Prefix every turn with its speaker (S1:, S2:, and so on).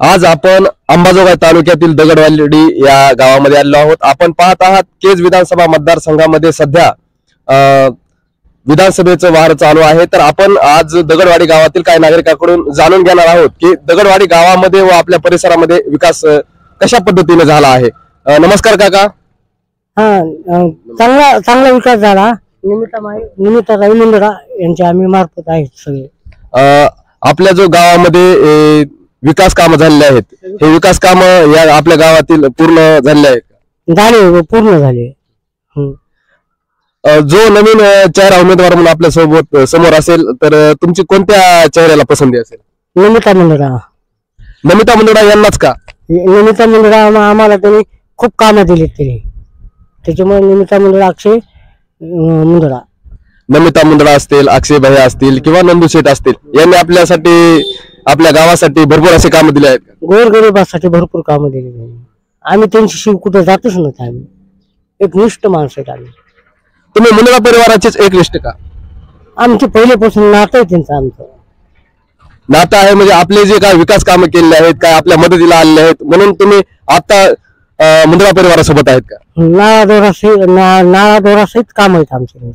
S1: आज आपण अंबाजोगाई तालुक्यातील दगडवाडी या गावामध्ये आलेलो आहोत। आपण पाहत आहात केज विधानसभा मतदारसंघामध्ये सध्या विधानसभेचं वार चालू आहे। तर आपण आज दगडवाडी गावातील काही नागरिकांकडून जाणून घेणार आहोत की दगडवाडी गावामध्ये व आपल्या परिसरामध्ये विकास कशा पद्धतीने झाला आहे। नमस्कार काका।
S2: चांगला विकास झाला। निमित्ताताई मुंदडा यांच्या आम्ही मार्फत आहेत सगळे।
S1: आपल्या जो गावामध्ये विकास कामं झालेले आहेत, हे विकास काम या आपल्या गावातील पूर्ण झालेले आहेत?
S2: झाले, पूर्ण झाले।
S1: जो नवीन चेहरा उमेदवार म्हणून आपल्या सोबत समोर असेल तर तुमची कोणत्या चेहऱ्याला पसंती असेल?
S2: नमिता मुंदडा।
S1: नमिता मुंदडा यांनाच का?
S2: नमिता मुंदडा आम्हाला त्यांनी खूप कामं दिली त्यांनी, त्याच्यामुळे नमिता मुंदडा, अक्षय मुंदडा,
S1: नमिता मुंदडा असतील, अक्षय भाई असतील किंवा नंदू शेठ असतील, यांनी आपल्यासाठी आपल्या गावासाठी भरपूर असे कामं दिले आहेत।
S2: गोरगरिबासाठी भरपूर कामं दिली त्यांनी। आम्ही त्यांची शिव कुठं जातच नव्हतं। आम्ही एक निष्ठ माणसं आहेत। आम्ही
S1: तुम्ही मुंदडा परिवाराचेच एक निष्ठ का?
S2: आमची पहिल्यापासून नातं आहे त्यांचं। आमचं
S1: नातं आहे म्हणजे आपले जे काय विकास कामं केलेले आहेत, काय आपल्या मदतीला आलेले आहेत, म्हणून तुम्ही आता मुंदडा परिवारासोबत आहेत का?
S2: नाळादोरा सहित काम आहेत आमचे।